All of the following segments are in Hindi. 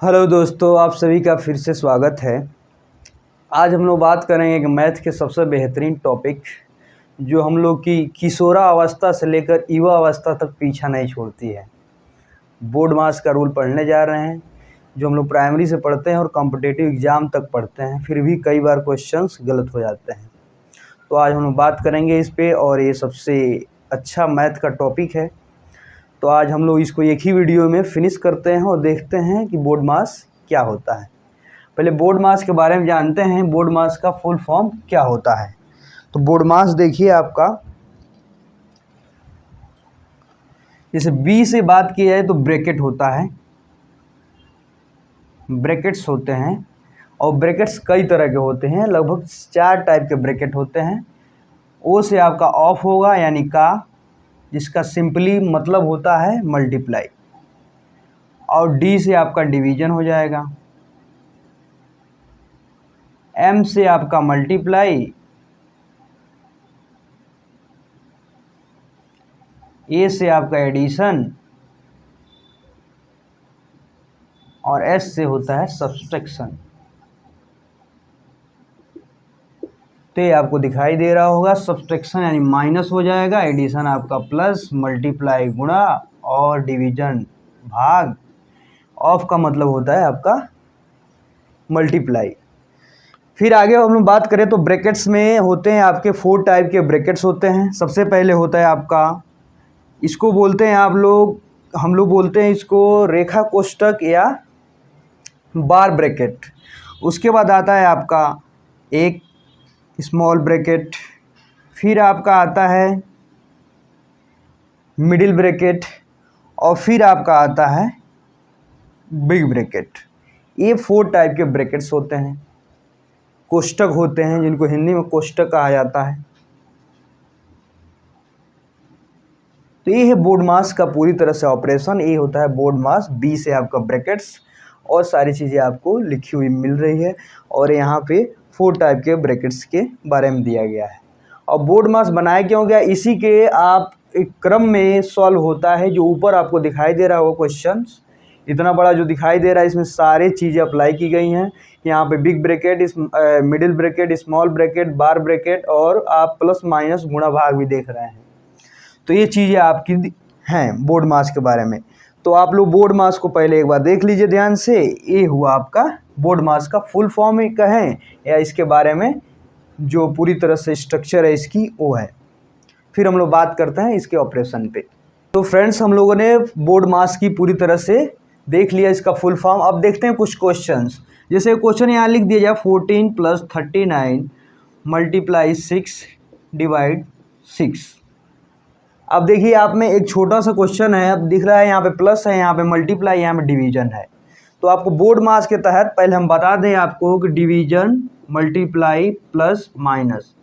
हेलो दोस्तों, आप सभी का फिर से स्वागत है। आज हम लोग बात करेंगे कि मैथ के सबसे बेहतरीन टॉपिक जो हम लोग की किशोरा अवस्था से लेकर युवा अवस्था तक पीछा नहीं छोड़ती है। बोर्ड मास का रूल पढ़ने जा रहे हैं, जो हम लोग प्राइमरी से पढ़ते हैं और कॉम्पिटिटिव एग्ज़ाम तक पढ़ते हैं, फिर भी कई बार क्वेश्चंस गलत हो जाते हैं। तो आज हम लोग बात करेंगे इस पे, और ये सबसे अच्छा मैथ का टॉपिक है। तो आज हम लोग इसको एक ही वीडियो में फिनिश करते हैं और देखते हैं कि बोर्ड मास क्या होता है। पहले बोर्ड मास के बारे में जानते हैं, बोर्ड मास का फुल फॉर्म क्या होता है। तो बोर्ड मास देखिए आपका, जैसे बी से बात की जाए तो ब्रैकेट होता है, ब्रैकेट्स होते हैं, और ब्रैकेट्स कई तरह के होते हैं, लगभग 4 टाइप के ब्रैकेट होते हैं। ओ से आपका ऑफ होगा यानी का, जिसका सिंपली मतलब होता है मल्टीप्लाई, और डी से आपका डिवीजन हो जाएगा, एम से आपका मल्टीप्लाई, ए से आपका एडिशन, और एस से होता है सब्सट्रैक्शन। तो ये आपको दिखाई दे रहा होगा, सब्सट्रैक्शन यानी माइनस हो जाएगा, एडिशन आपका प्लस, मल्टीप्लाई गुणा, और डिवीजन भाग। ऑफ का मतलब होता है आपका मल्टीप्लाई। फिर आगे हम लोग बात करें तो ब्रैकेट्स में होते हैं आपके 4 टाइप के ब्रैकेट्स होते हैं। सबसे पहले होता है आपका, इसको बोलते हैं हम लोग बोलते हैं इसको रेखा कोष्ठक या बार ब्रैकेट। उसके बाद आता है आपका एक स्मॉल ब्रैकेट, फिर आपका आता है मिडिल ब्रैकेट, और फिर आपका आता है बिग ब्रैकेट। ये 4 टाइप के ब्रैकेट्स होते हैं, कोष्ठक होते हैं, जिनको हिंदी में कोष्ठक कहा जाता है। तो ये है बोर्ड मास का पूरी तरह से ऑपरेशन। ये होता है बोर्ड मास। बी से आपका ब्रैकेट्स और सारी चीज़ें आपको लिखी हुई मिल रही है, और यहाँ पे 4 टाइप के ब्रैकेट्स के बारे में दिया गया है। और बोर्ड मास बनाया क्यों गया, इसी के आप एक क्रम में सॉल्व होता है। जो ऊपर आपको दिखाई दे रहा है वो क्वेश्चंस इतना बड़ा जो दिखाई दे रहा है, इसमें सारी चीज़ें अप्लाई की गई हैं। यहाँ पे big bracket, middle bracket, small bracket, bar bracket, और आप प्लस माइनस गुणा भाग भी देख रहे हैं। तो ये चीज़ें आपकी हैं बोर्ड मास के बारे में। तो आप लोग बोर्ड मास को पहले एक बार देख लीजिए ध्यान से। ये हुआ आपका बोर्ड मास का फुल फॉर्म ही कहें या इसके बारे में जो पूरी तरह से स्ट्रक्चर है इसकी वो है। फिर हम लोग बात करते हैं इसके ऑपरेशन पे। तो फ्रेंड्स, हम लोगों ने बोर्ड मास की पूरी तरह से देख लिया इसका फुल फॉर्म। अब देखते हैं कुछ क्वेश्चंस। जैसे क्वेश्चन यहाँ लिख दिया जाए 14 + 39 × 6 / 6। अब देखिए आप में एक छोटा सा क्वेश्चन है, अब दिख रहा है यहाँ पे प्लस है, यहाँ पे मल्टीप्लाई, यहाँ पे डिवीजन है। तो आपको बोर्ड मास के तहत पहले हम बता दें आपको कि डिवीजन, मल्टीप्लाई, प्लस, माइनस,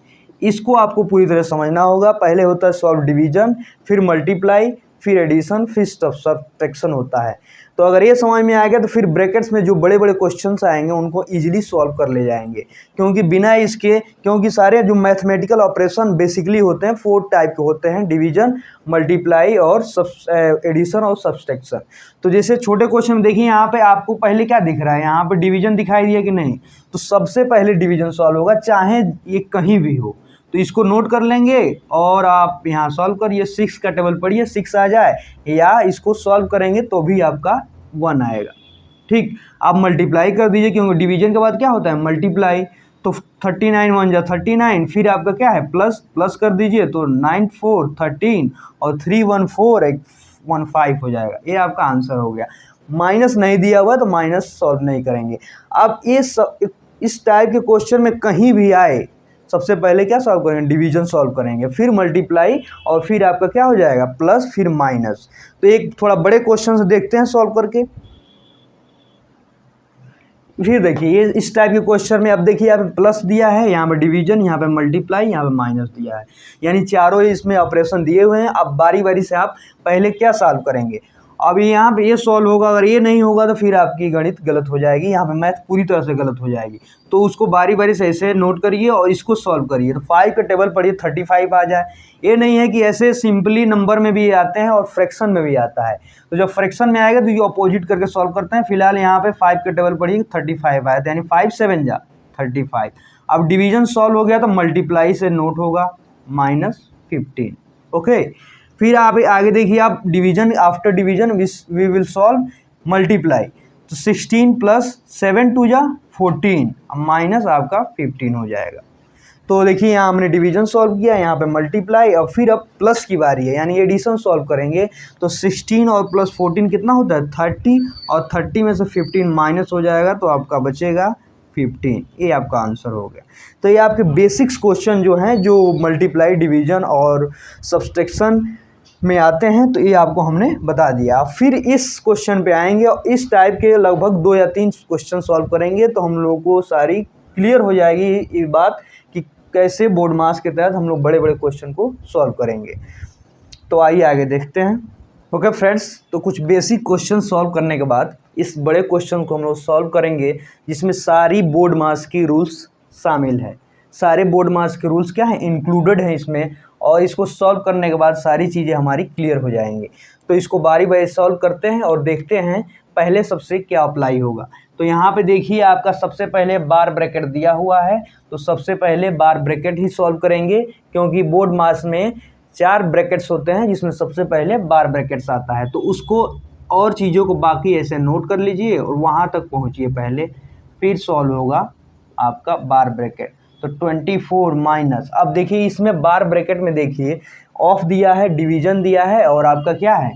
इसको आपको पूरी तरह समझना होगा। पहले होता है सॉल्व डिवीजन, फिर मल्टीप्लाई, फिर एडिशन, फिर सब्ट्रैक्शन होता है। तो अगर ये समझ में आ गया तो फिर ब्रैकेट्स में जो बड़े बड़े क्वेश्चंस आएंगे उनको इजीली सॉल्व कर ले जाएंगे, क्योंकि बिना इसके, क्योंकि सारे जो मैथमेटिकल ऑपरेशन बेसिकली होते हैं 4 टाइप के होते हैं, डिवीजन, मल्टीप्लाई, और एडिशन और सब्ट्रैक्शन। तो जैसे छोटे क्वेश्चन में देखिए, यहाँ पे आपको पहले क्या दिख रहा है, यहाँ पे डिवीजन दिखाई दिया कि नहीं, तो सबसे पहले डिवीजन सॉल्व होगा, चाहे ये कहीं भी हो। तो इसको नोट कर लेंगे और आप यहाँ सॉल्व करिए। 6 का टेबल पढ़िए, 6 आ जाए, या इसको सॉल्व करेंगे तो भी आपका 1 आएगा। ठीक, आप मल्टीप्लाई कर दीजिए, क्योंकि डिवीजन के बाद क्या होता है मल्टीप्लाई। तो 39 × 1 = 39, फिर आपका क्या है प्लस कर दीजिए, तो 9 × 4 = 13, और 3 × 1 = 4, 15 हो जाएगा। ये आपका आंसर हो गया। माइनस नहीं दिया हुआ तो माइनस सॉल्व नहीं करेंगे। अब इस टाइप के क्वेश्चन में कहीं भी आए, सबसे पहले क्या सॉल्व करेंगे, डिवीजन सॉल्व करेंगे, फिर मल्टीप्लाई, और फिर आपका क्या हो जाएगा प्लस, फिर माइनस। तो एक थोड़ा बड़े क्वेश्चन से देखते हैं सॉल्व करके। फिर देखिए ये इस टाइप के क्वेश्चन में, अब देखिए यहाँ पे प्लस दिया है, यहाँ पे डिवीजन, यहाँ पे मल्टीप्लाई, यहाँ पे माइनस दिया है, यानी चारों इसमें ऑपरेशन दिए हुए हैं। अब बारी बारी से आप पहले क्या सॉल्व करेंगे, अब यहाँ पे ये सॉल्व होगा, अगर ये नहीं होगा तो फिर आपकी गणित गलत हो जाएगी, यहाँ पे मैथ पूरी तरह से गलत हो जाएगी। तो उसको बारी बारी से ऐसे नोट करिए और इसको सॉल्व करिए। तो 5 का टेबल पढ़िए 35 आ जाए। ये नहीं है कि ऐसे सिंपली नंबर में भी आते हैं और फ्रैक्शन में भी आता है। तो जब फ्रैक्शन में आएगा तो ये अपोजिट करके सॉल्व करते हैं। फिलहाल यहाँ पे 5 का टेबल पढ़िए 35 आया, यानी 5 7 जा 35। अब डिवीजन सॉल्व हो गया तो मल्टीप्लाई से नोट होगा -15। ओके, फिर आप आगे देखिए, आप division, after division we will solve multiply. तो 16 + 7 2 जा 14, माइनस आपका 15 हो जाएगा। तो देखिए यहाँ हमने डिवीजन सॉल्व किया, यहाँ पे मल्टीप्लाई, और फिर अब प्लस की बारी है, यानी एडिशन सॉल्व करेंगे। तो 16 और प्लस 14 कितना होता है 30, और 30 में से 15 माइनस हो जाएगा तो आपका बचेगा 15। ये आपका आंसर हो गया। तो ये आपके बेसिक्स क्वेश्चन जो हैं, जो मल्टीप्लाई, डिवीजन और सब्सट्रैक्शन में आते हैं, तो ये आपको हमने बता दिया। फिर इस क्वेश्चन पे आएंगे और इस टाइप के लगभग 2 या 3 क्वेश्चन सॉल्व करेंगे, तो हम लोगों को सारी क्लियर हो जाएगी ये बात कि कैसे बोर्ड मास के तहत हम लोग बड़े बड़े क्वेश्चन को सॉल्व करेंगे। तो आइए आगे देखते हैं। ओके फ्रेंड्स, तो कुछ बेसिक क्वेश्चन सॉल्व करने के बाद इस बड़े क्वेश्चन को हम लोग सॉल्व करेंगे, जिसमें सारी बोर्ड मास की रूल्स शामिल है। सारे बोर्ड मास के रूल्स क्या हैं, इंक्लूडेड हैं इसमें, और इसको सॉल्व करने के बाद सारी चीज़ें हमारी क्लियर हो जाएंगी। तो इसको बारी बारी सॉल्व करते हैं और देखते हैं पहले सबसे क्या अप्लाई होगा। तो यहाँ पे देखिए आपका सबसे पहले बार ब्रैकेट दिया हुआ है, तो सबसे पहले बार ब्रैकेट ही सॉल्व करेंगे, क्योंकि बोर्ड मास में 4 ब्रैकेट्स होते हैं, जिसमें सबसे पहले बार ब्रैकेट्स आता है। तो उसको और चीज़ों को बाकी ऐसे नोट कर लीजिए और वहाँ तक पहुँचिए पहले, फिर सॉल्व होगा आपका बार ब्रैकेट। तो 24 माइनस, अब देखिए इसमें बार ब्रैकेट में देखिए ऑफ दिया है, डिवीजन दिया है, और आपका क्या है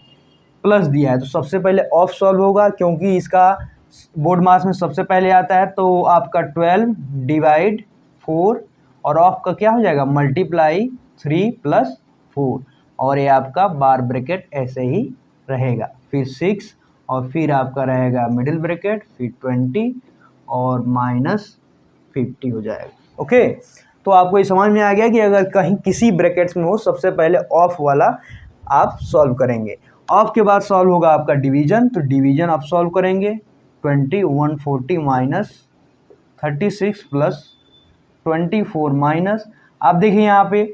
प्लस दिया है। तो सबसे पहले ऑफ सॉल्व होगा, क्योंकि इसका बोर्ड मास में सबसे पहले आता है। तो आपका 12 डिवाइड 4, और ऑफ का क्या हो जाएगा मल्टीप्लाई 3 + 4, और ये आपका बार ब्रैकेट ऐसे ही रहेगा। फिर 6, और फिर आपका रहेगा मिडिल ब्रैकेट, फिर 20 और -50 हो जाएगा। ओके, तो आपको ये समझ में आ गया कि अगर कहीं किसी ब्रैकेट्स में हो, सबसे पहले ऑफ वाला आप सॉल्व करेंगे। ऑफ के बाद सॉल्व होगा आपका डिवीजन, तो डिवीजन आप सॉल्व करेंगे। 20 140 माइनस 36 + 24 माइनस, आप देखिए यहाँ पे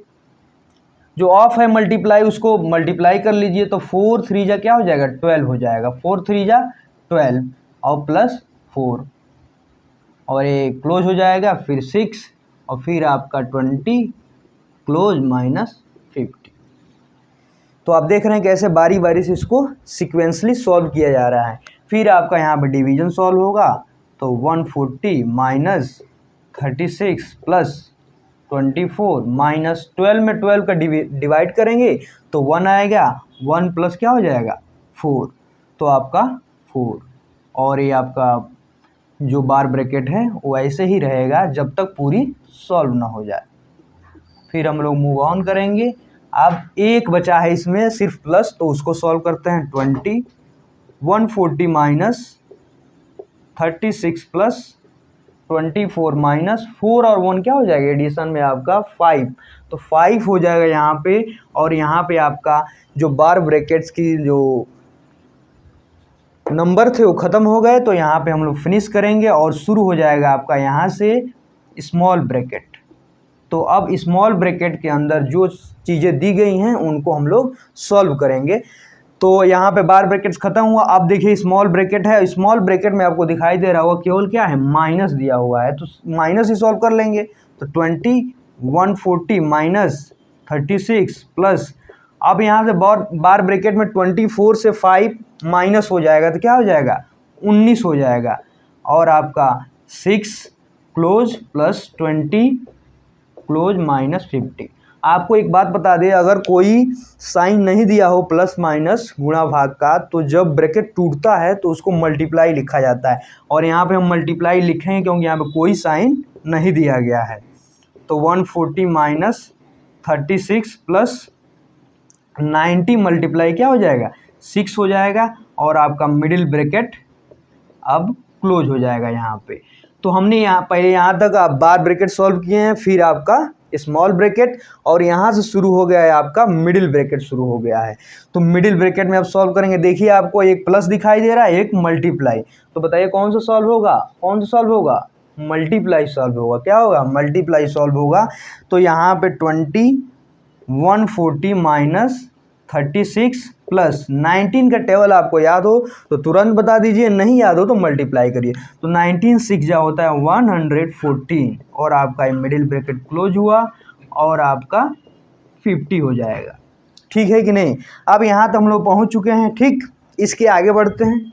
जो ऑफ है मल्टीप्लाई, उसको मल्टीप्लाई कर लीजिए। तो 4 3 जा क्या हो जाएगा 12 हो जाएगा, 4 3 जा 12 और +4, और ये क्लोज हो जाएगा। फिर 6 और फिर आपका 20 क्लोज -50। तो आप देख रहे हैं कैसे बारी बारी से इसको सिक्वेंसली सॉल्व किया जा रहा है। फिर आपका यहाँ पे डिवीजन सॉल्व होगा, तो 140 माइनस 36 + 24 माइनस 12 में 12 का डिवाइड करेंगे तो 1 आएगा, 1 प्लस क्या हो जाएगा 4, तो आपका 4, और ये आपका जो बार ब्रैकेट है वो ऐसे ही रहेगा जब तक पूरी सॉल्व ना हो जाए। फिर हम लोग मूव ऑन करेंगे। अब एक बचा है इसमें सिर्फ प्लस, तो उसको सॉल्व करते हैं। 20 140 माइनस 36 + 24 माइनस 4 और 1 क्या हो जाएगा एडिशन में आपका 5, तो 5 हो जाएगा यहाँ पे। और यहाँ पे आपका जो बार ब्रैकेट्स की जो नंबर थे वो ख़त्म हो गए, तो यहाँ पे हम लोग फिनिश करेंगे और शुरू हो जाएगा आपका यहाँ से स्मॉल ब्रैकेट। तो अब स्मॉल ब्रैकेट के अंदर जो चीज़ें दी गई हैं उनको हम लोग सॉल्व करेंगे। तो यहाँ पे बार ब्रैकेट्स खत्म हुआ। अब देखिए स्मॉल ब्रैकेट है, स्मॉल ब्रैकेट में आपको दिखाई दे रहा होगा केवल क्या है माइनस दिया हुआ है, तो माइनस ही सॉल्व कर लेंगे। तो 20 140 माइनस 36 प्लस, अब यहाँ से बार ब्रैकेट में 24 से 5 माइनस हो जाएगा तो क्या हो जाएगा 19 हो जाएगा, और आपका 6 क्लोज प्लस 20 क्लोज -50। आपको एक बात बता दें, अगर कोई साइन नहीं दिया हो प्लस माइनस गुणा भाग का, तो जब ब्रैकेट टूटता है तो उसको मल्टीप्लाई लिखा जाता है, और यहाँ पे हम मल्टीप्लाई लिखेंगे क्योंकि यहाँ पे कोई साइन नहीं दिया गया है। तो 140 माइनस 36 प्लस 90 मल्टीप्लाई क्या हो जाएगा 6 हो जाएगा, और आपका मिडिल ब्रैकेट अब क्लोज हो जाएगा यहाँ पे। तो हमने यहाँ पहले यहाँ तक आप बार ब्रैकेट सॉल्व किए हैं, फिर आपका स्मॉल ब्रैकेट, और यहाँ से शुरू हो गया है आपका मिडिल ब्रैकेट शुरू हो गया है। तो मिडिल ब्रैकेट में आप सॉल्व करेंगे, देखिए आपको एक प्लस दिखाई दे रहा है, एक मल्टीप्लाई, तो बताइए कौन सा सॉल्व होगा, कौन सा सॉल्व होगा, मल्टीप्लाई सॉल्व होगा। क्या होगा, मल्टीप्लाई सॉल्व होगा। तो यहाँ पे 20 140 माइनस 36 प्लस 19 का टेबल आपको याद हो तो तुरंत बता दीजिए, नहीं याद हो तो मल्टीप्लाई करिए। तो 19 6 जा होता है 114, और आपका मिडिल ब्रैकेट क्लोज हुआ और आपका 50 हो जाएगा। ठीक है कि नहीं। अब यहाँ तक हम लोग पहुँच चुके हैं। ठीक, इसके आगे बढ़ते हैं।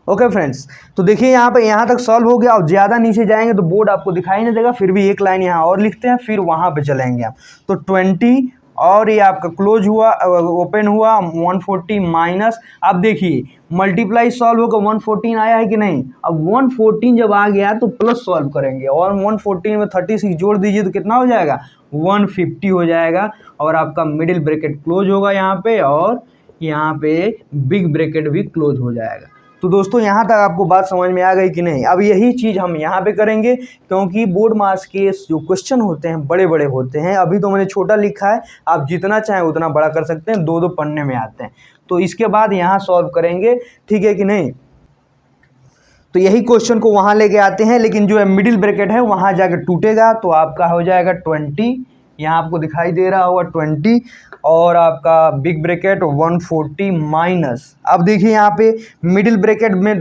ओके फ्रेंड्स, तो देखिए यहाँ तक सॉल्व हो गया। और ज़्यादा नीचे जाएंगे तो बोर्ड आपको दिखाई नहीं देगा, फिर भी एक लाइन यहाँ और लिखते हैं, फिर वहाँ पे चलेंगे आप। तो 20 और ये आपका क्लोज हुआ, ओपन हुआ 140 माइनस, अब देखिए मल्टीप्लाई सॉल्व होकर 114 आया है कि नहीं। अब 114 जब आ गया तो प्लस सॉल्व करेंगे, और 114 में 36 जोड़ दीजिए तो कितना हो जाएगा, 150 हो जाएगा। और आपका मिडिल ब्रैकेट क्लोज होगा यहाँ पे, और यहाँ पे बिग ब्रैकेट भी क्लोज हो जाएगा। तो दोस्तों यहाँ तक आपको बात समझ में आ गई कि नहीं। अब यही चीज़ हम यहाँ पे करेंगे, क्योंकि बोर्ड मार्क्स के जो क्वेश्चन होते हैं बड़े बड़े होते हैं। अभी तो मैंने छोटा लिखा है, आप जितना चाहें उतना बड़ा कर सकते हैं, 2-2 पन्ने में आते हैं। तो इसके बाद यहाँ सॉल्व करेंगे, ठीक है कि नहीं। तो यही क्वेश्चन को वहाँ लेके आते हैं, लेकिन जो है मिडिल ब्रैकेट है वहाँ जाके टूटेगा, तो आपका हो जाएगा 20, यहाँ आपको दिखाई दे रहा होगा 20, और आपका बिग ब्रैकेट 140 माइनस। अब देखिए यहाँ पे मिडिल ब्रैकेट में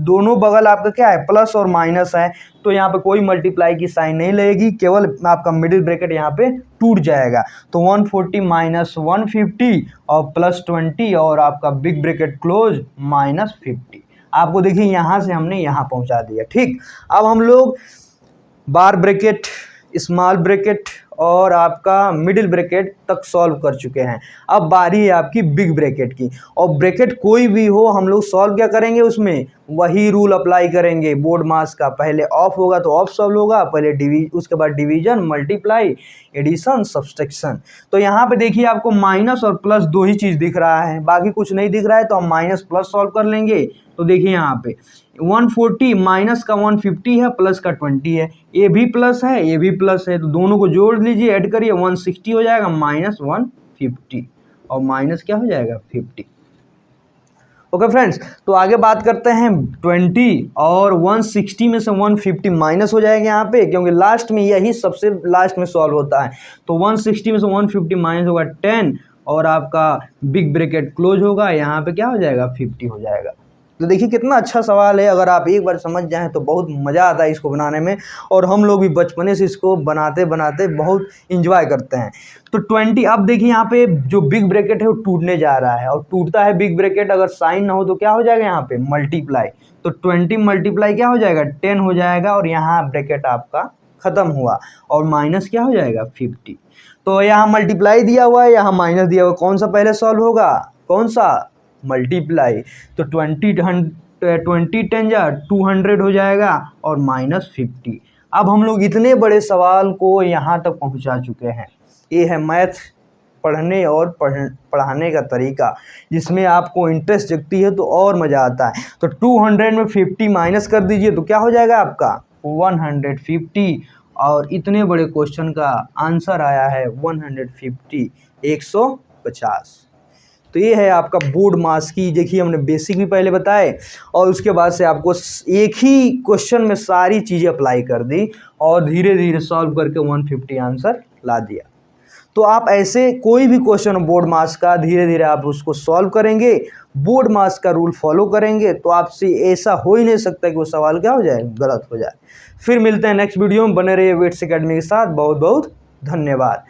दोनों बगल आपका क्या है, प्लस और माइनस है, तो यहाँ पे कोई मल्टीप्लाई की साइन नहीं लगेगी, केवल आपका मिडिल ब्रैकेट यहाँ पे टूट जाएगा। तो 140 माइनस 150 और प्लस 20, और आपका बिग ब्रैकेट क्लोज माइनस 50। आपको देखिए यहाँ से हमने यहाँ पहुँचा दिया। ठीक, अब हम लोग बार ब्रैकेट, स्मॉल ब्रैकेट और आपका मिडिल ब्रैकेट तक सॉल्व कर चुके हैं। अब बारी है आपकी बिग ब्रैकेट की, और ब्रैकेट कोई भी हो हम लोग सॉल्व क्या करेंगे, उसमें वही रूल अप्लाई करेंगे बोर्ड मार्क्स का। पहले ऑफ होगा तो ऑफ सॉल्व होगा, पहले उसके बाद डिवीजन, मल्टीप्लाई, एडिशन, सब्सट्रैक्शन। तो यहाँ पे देखिए आपको माइनस और प्लस दो ही चीज़ दिख रहा है, बाकी कुछ नहीं दिख रहा है, तो हम माइनस प्लस सॉल्व कर लेंगे। तो देखिए यहाँ पे 140 माइनस का 150 है, प्लस का 20 है, ये भी प्लस है, ये भी प्लस है, तो दोनों को जोड़ लीजिए, ऐड करिए, 160 हो जाएगा माइनस 150, और माइनस क्या हो जाएगा 50। ओके फ्रेंड्स, तो आगे बात करते हैं 20 और 160 में से 150 माइनस हो जाएगा यहाँ पे, क्योंकि लास्ट में यही सबसे लास्ट में सॉल्व होता है। तो 160 में से 150 माइनस होगा 10, और आपका बिग ब्रैकेट क्लोज होगा, यहाँ पे क्या हो जाएगा 50 हो जाएगा। तो देखिए कितना अच्छा सवाल है, अगर आप एक बार समझ जाएं तो बहुत मज़ा आता है इसको बनाने में, और हम लोग भी बचपने से इसको बनाते बनाते बहुत इंजॉय करते हैं। तो 20, अब देखिए यहाँ पे जो बिग ब्रैकेट है वो टूटने जा रहा है, और टूटता है बिग ब्रैकेट, अगर साइन ना हो तो क्या हो जाएगा यहाँ पे मल्टीप्लाई। तो 20 मल्टीप्लाई क्या हो जाएगा 10 हो जाएगा, और यहाँ ब्रैकेट आपका ख़त्म हुआ, और माइनस क्या हो जाएगा 50। तो यहाँ मल्टीप्लाई दिया हुआ है, यहाँ माइनस दिया हुआ, कौन सा पहले सॉल्व होगा, कौन सा, मल्टीप्लाई। तो 20 10 जा 200 हो जाएगा, और माइनस 50। अब हम लोग इतने बड़े सवाल को यहाँ तक पहुँचा चुके हैं। ये है मैथ पढ़ने और पढ़ाने का तरीका, जिसमें आपको इंटरेस्ट जगती है तो और मज़ा आता है। तो 200 में 50 माइनस कर दीजिए तो क्या हो जाएगा आपका 150, और इतने बड़े क्वेश्चन का आंसर आया है 150, 150। तो ये है आपका बोर्ड मार्क्स की। देखिए हमने बेसिक भी पहले बताए, और उसके बाद से आपको एक ही क्वेश्चन में सारी चीज़ें अप्लाई कर दी, और धीरे धीरे सॉल्व करके 150 आंसर ला दिया। तो आप ऐसे कोई भी क्वेश्चन बोर्ड मार्क्स का धीरे धीरे आप उसको सॉल्व करेंगे, बोर्ड मार्क्स का रूल फॉलो करेंगे, तो आपसे ऐसा हो ही नहीं सकता कि वो सवाल क्या हो जाए, गलत हो जाए। फिर मिलते हैं नेक्स्ट वीडियो में, बने रहिए वेट्स एकेडमी के साथ। बहुत बहुत धन्यवाद।